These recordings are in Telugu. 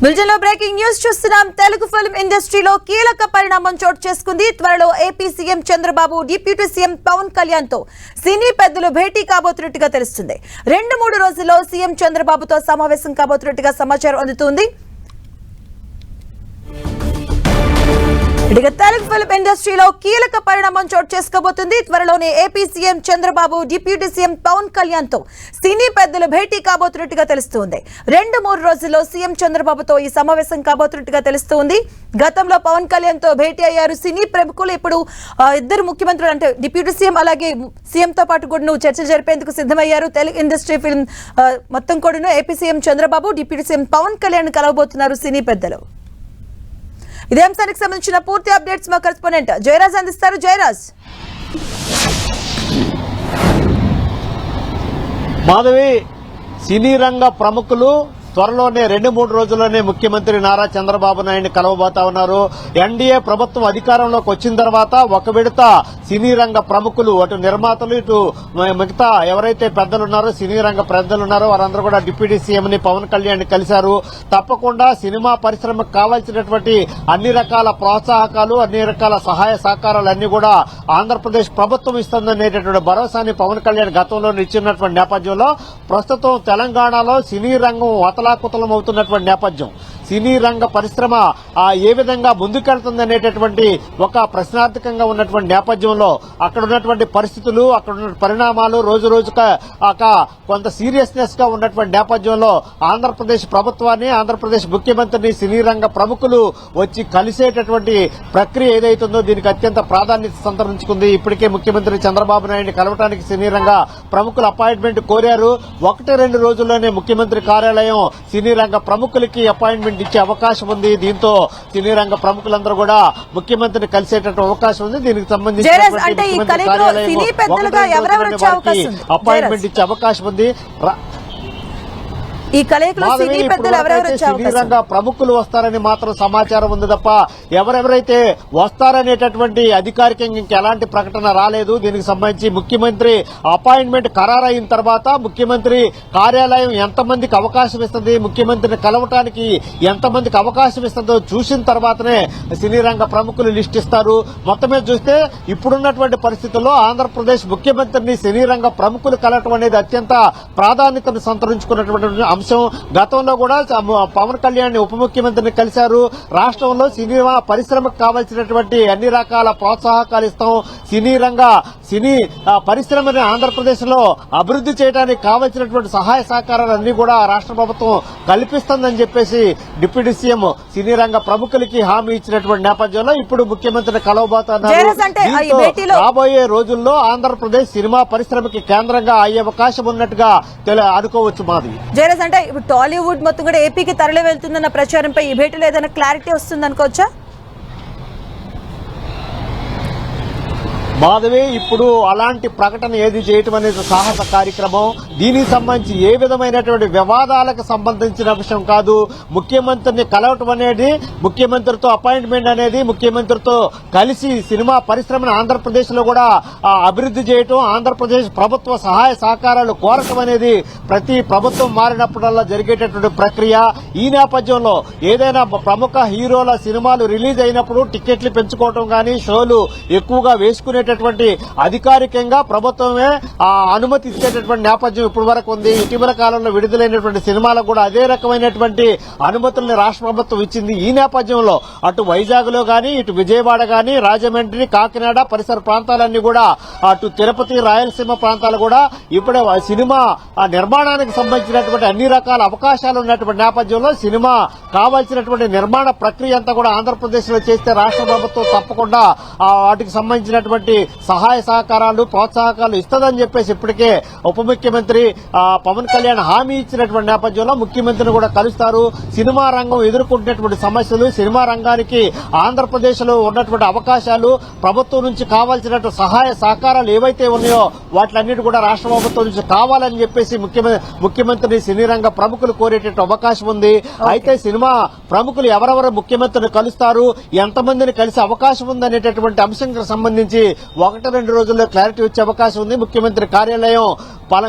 బులెటిన్ లో బ్రేకింగ్ న్యూస్ చూస్తున్నాం. తెలుగు ఫిల్మ్ ఇండస్ట్రీలో కీలక పరిణామం చోటు చేసుకుంది. త్వరలో AP CM Chandrababu deputy CM Pawan Kalyan తో సినీ పెద్దలు భేటీ కాబోతున్నట్టుగా తెలుస్తుంది. 2-3 రోజుల్లో సీఎం చంద్రబాబుతో సమావేశం కాబోతున్నట్టుగా సమాచారం అందుతుంది. తెలుగు ఫిల్మ్ ఇండస్ట్రీలో కీలక పరిణామం చోటు చేసుకోబోతుంది. త్వరలోనే AP CM Chandrababu deputy CM Pawan Kalyan తో సినీ పెద్దలు భేటీ కాబోతున్నట్టుగా తెలుస్తుంది. 2-3 రోజుల్లో సీఎం చంద్రబాబుతో ఈ సమావేశం కాబోతున్నట్టుగా తెలుస్తుంది. గతంలో పవన్ కళ్యాణ్ తో భేటీ అయ్యారు సినీ ప్రముఖులు. ఇప్పుడు ఇద్దరు ముఖ్యమంత్రులు అంటే డిప్యూటీ సీఎం అలాగే సీఎం తో పాటు కూడా చర్చలు జరిపేందుకు సిద్ధమయ్యారు. తెలుగు ఇండస్ట్రీ ఫిల్మ్ మొత్తం కూడా AP CM Chandrababu deputy CM Pawan Kalyan కలవబోతున్నారు సినీ పెద్దలు. ఇదే అంశానికి సంబంధించిన పూర్తి అప్డేట్స్ మా కరెస్పాండెంట్ జయరాజ్ అందిస్తారు. జయరాజ్, మాధవి, సినీ రంగ ప్రముఖులు త్వరలోనే 2-3 రోజుల్లోనే ముఖ్యమంత్రి నారా చంద్రబాబు నాయుడిని కలవబోతా ఉన్నారు. ఎన్డీఏ ప్రభుత్వం అధికారంలోకి వచ్చిన తర్వాత ఒక విడత సినీ రంగ ప్రముఖులు, అటు నిర్మాతలు, ఇటు మిగతా ఎవరైతే పెద్దలున్నారో సినీ రంగ పెద్దలున్నారో వారందరూ కూడా డిప్యూటీ సీఎం ని పవన్ కళ్యాణ్ ని కలిశారు. తప్పకుండా సినిమా పరిశ్రమకు కావాల్సినటువంటి అన్ని రకాల ప్రోత్సాహకాలు, అన్ని రకాల సహాయ సహకారాలు అన్ని కూడా ఆంధ్రప్రదేశ్ ప్రభుత్వం ఇస్తుందనేటటువంటి భరోసాని పవన్ కళ్యాణ్ గతంలో ఇచ్చినటువంటి నేపథ్యంలో ప్రస్తుతం తెలంగాణలో సినీ రంగం అతలాకుతలం అవుతున్నటువంటి నేపథ్యం, సినీ రంగ పరిశ్రమ ఏ విధంగా ముందుకెళ్తుందనేటటువంటి ఒక ప్రశ్నార్థకంగా ఉన్నటువంటి నేపథ్యంలో అక్కడ ఉన్నటువంటి పరిస్థితులు, అక్కడ ఉన్న పరిణామాలు రోజు రోజుగా కొంత సీరియస్నెస్ గా ఉన్నటువంటి నేపథ్యంలో ఆంధ్రప్రదేశ్ ప్రభుత్వాన్ని, ఆంధ్రప్రదేశ్ ముఖ్యమంత్రిని సినీ రంగ ప్రముఖులు వచ్చి కలిసేటటువంటి ప్రక్రియ ఏదైతుందో దీనికి అత్యంత ప్రాధాన్యత సంతరించుకుంది. ఇప్పటికే ముఖ్యమంత్రి చంద్రబాబు నాయుడిని కలవటానికి సినీ రంగ ప్రముఖులు అపాయింట్మెంట్ కోరారు. 1-2 రోజుల్లోనే ముఖ్యమంత్రి కార్యాలయం సినీ రంగ ప్రముఖులకి అపాయింట్మెంట్ ఇచ్చే అవకాశం ఉంది. దీంతో సినీ రంగ ప్రముఖులందరూ కూడా ముఖ్యమంత్రిని కలిసేటటువంటి అవకాశం ఉంది. దీనికి సంబంధించి అపాయింట్మెంట్ ఇచ్చే అవకాశం ఉంది. ఈ కలయికలో సినీ పెద్దలు సినీ రంగ ప్రముఖులు వస్తారని మాత్రం సమాచారం ఉంది తప్ప ఎవరెవరైతే వస్తారనేటటువంటి అధికారికంగా ఇంకెలాంటి ప్రకటన రాలేదు. దీనికి సంబంధించి ముఖ్యమంత్రి అపాయింట్మెంట్ ఖరారైన తర్వాత ముఖ్యమంత్రి కార్యాలయం ఎంతమందికి అవకాశం ఇస్తుంది, ముఖ్యమంత్రిని కలవటానికి ఎంతమందికి అవకాశం ఇస్తుందో చూసిన తర్వాతనే సినీ రంగ ప్రముఖులు లిస్ట్ ఇస్తారు. మొత్తం మీద చూస్తే ఇప్పుడున్నటువంటి పరిస్థితుల్లో ఆంధ్రప్రదేశ్ ముఖ్యమంత్రిని సినీ రంగ ప్రముఖులు కలవటం అనేది అత్యంత ప్రాధాన్యతను సంతరించుకున్నటువంటి అంశం. గతంలో కూడా పవన్ కళ్యాణ్ ఉప ముఖ్యమంత్రిని కలిశారు. రాష్ట్రంలో సినిమా పరిశ్రమకు కావాల్సినటువంటి అన్ని రకాల ప్రోత్సాహకాలు ఇస్తాం, సినీ పరిశ్రమని ఆంధ్రప్రదేశ్ లో అభివృద్ది చేయడానికి కావాల్సినటువంటి సహాయ సహకారాలన్నీ కూడా రాష్ట్ర ప్రభుత్వం కల్పిస్తుందని చెప్పేసి డిప్యూటీ సీఎం సినీ రంగ ప్రముఖులకి హామీ ఇచ్చినటువంటి నేపథ్యంలో ఇప్పుడు ముఖ్యమంత్రిని కలవబోతున్నారు. రాబోయే రోజుల్లో ఆంధ్రప్రదేశ్ సినిమా పరిశ్రమకి కేంద్రంగా అయ్యే అవకాశం ఉన్నట్టుగా అనుకోవచ్చు. మాది అంటే ఇప్పుడు టాలీవుడ్ మొత్తం కూడా ఏపీకి తరలి వెళ్తుందన్న ప్రచారంపై ఈ భేటీలో ఏదైనా క్లారిటీ వస్తుంది అనుకోవచ్చా? మాధవి, ఇప్పుడు అలాంటి ప్రకటన ఏది చేయటం అనేది సాహస కార్యక్రమం. దీనికి సంబంధించి ఏ విధమైనటువంటి వివాదాలకు సంబంధించిన విషయం కాదు. ముఖ్యమంత్రిని కలవటం అనేది, ముఖ్యమంత్రితో అపాయింట్మెంట్ అనేది, ముఖ్యమంత్రితో కలిసి సినిమా పరిశ్రమను ఆంధ్రప్రదేశ్ లో కూడా అభివృద్ది చేయటం, ఆంధ్రప్రదేశ్ ప్రభుత్వ సహాయ సహకారాలు కోరటం అనేది ప్రతి ప్రభుత్వం మారినప్పుడల్లా జరిగేటటువంటి ప్రక్రియ. ఈ నేపథ్యంలో ఏదైనా ప్రముఖ హీరోల సినిమాలు రిలీజ్ అయినప్పుడు టికెట్లు పెంచుకోవటం గానీ, షోలు ఎక్కువగా వేసుకునే అధికారికంగా ప్రభుత్వమే అనుమతి ఇచ్చేటటువంటి నేపథ్యం ఇప్పటి వరకు ఉంది. ఇటీవల కాలంలో విడుదలైనటువంటి సినిమాలకు కూడా అదే రకమైనటువంటి అనుమతుల్ని రాష్ట్ర ప్రభుత్వం ఇచ్చింది. ఈ నేపథ్యంలో అటు వైజాగ్ లో గానీ, ఇటు విజయవాడ గానీ, రాజమండ్రి, కాకినాడ పరిసర ప్రాంతాలన్నీ కూడా, అటు తిరుపతి, రాయలసీమ ప్రాంతాలు కూడా ఇప్పుడే సినిమా నిర్మాణానికి సంబంధించినటువంటి అన్ని రకాల అవకాశాలు ఉన్నటువంటి నేపథ్యంలో సినిమా కావాల్సినటువంటి నిర్మాణ ప్రక్రియ అంతా కూడా ఆంధ్రప్రదేశ్ లో చేస్తే రాష్ట్ర ప్రభుత్వం తప్పకుండా వాటికి సంబంధించినటువంటి సహాయ సహకారాలు, ప్రోత్సాహకాలు ఇస్తుందని చెప్పేసి ఇప్పటికే ఉప ముఖ్యమంత్రి పవన్ కళ్యాణ్ హామీ ఇచ్చినటువంటి నేపథ్యంలో ముఖ్యమంత్రిని కూడా కలుస్తారు. సినిమా రంగం ఎదుర్కొంటున్నటువంటి సమస్యలు, సినిమా రంగానికి ఆంధ్రప్రదేశ్ లో ఉన్నటువంటి అవకాశాలు, ప్రభుత్వం నుంచి కావాల్సినటువంటి సహాయ సహకారాలు ఏవైతే ఉన్నాయో వాటిలన్నిటి కూడా రాష్ట్ర ప్రభుత్వం నుంచి కావాలని చెప్పేసి ముఖ్యమంత్రిని సినీ రంగ ప్రముఖులు కోరేటటువంటి అవకాశం ఉంది. అయితే సినిమా ప్రముఖులు ఎవరెవరు ముఖ్యమంత్రిని కలుస్తారు, ఎంతమందిని కలిసే అవకాశం ఉందనేటటువంటి అంశం సంబంధించి 1-2 రోజుల్లో క్లారిటీ వచ్చే అవకాశం ఉంది. ముఖ్యమంత్రి కార్యాలయం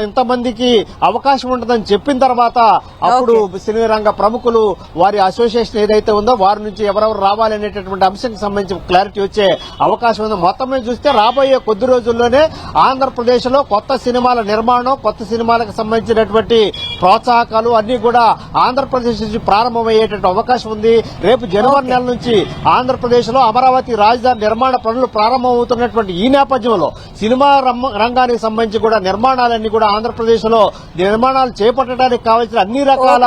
ఇంతమందికి అవకాశం ఉంటుందని చెప్పిన తర్వాత అప్పుడు సినీ రంగ ప్రముఖులు వారి అసోసియేషన్ ఏదైతే ఉందో వారి నుంచి ఎవరెవరు రావాలనేటటువంటి అంశానికి సంబంధించి క్లారిటీ వచ్చే అవకాశం ఉంది. మొత్తం మీద చూస్తే రాబోయే కొద్ది రోజుల్లోనే ఆంధ్రప్రదేశ్ లో కొత్త సినిమాల నిర్మాణం, కొత్త సినిమాలకు సంబంధించినటువంటి ప్రోత్సాహకాలు అన్ని కూడా ఆంధ్రప్రదేశ్ నుంచి ప్రారంభమయ్యేటువంటి అవకాశం ఉంది. రేపు జనవరి నెల నుంచి ఆంధ్రప్రదేశ్ లో అమరావతి రాజధాని నిర్మాణ పనులు ప్రారంభమవుతున్నటువంటి ఈ నేపథ్యంలో సినిమా రంగానికి సంబంధించి కూడా నిర్మాణాలన్నీ కూడా ఆంధ్రప్రదేశ్ లో నిర్మాణాలు చేపట్టడానికి కావాల్సిన అన్ని రకాల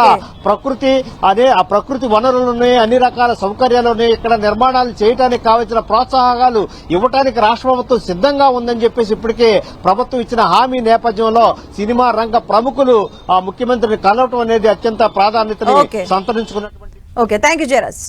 ఆ ప్రకృతి వనరులు ఉన్నాయి, అన్ని రకాల సౌకర్యాలు ఉన్నాయి. ఇక్కడ నిర్మాణాలు చేయడానికి కావాల్సిన ప్రోత్సాహకాలు ఇవ్వడానికి రాష్ట్ర ప్రభుత్వం సిద్ధంగా ఉందని చెప్పేసి ఇప్పటికే ప్రభుత్వం ఇచ్చిన హామీ నేపథ్యంలో సినిమా రంగ ప్రముఖులు ఆ ముఖ్యమంత్రిని కలవటం అనేది అత్యంత ప్రాధాన్యతని సంతరించుకున్నటువంటి. Okay, thank you Jayaraj.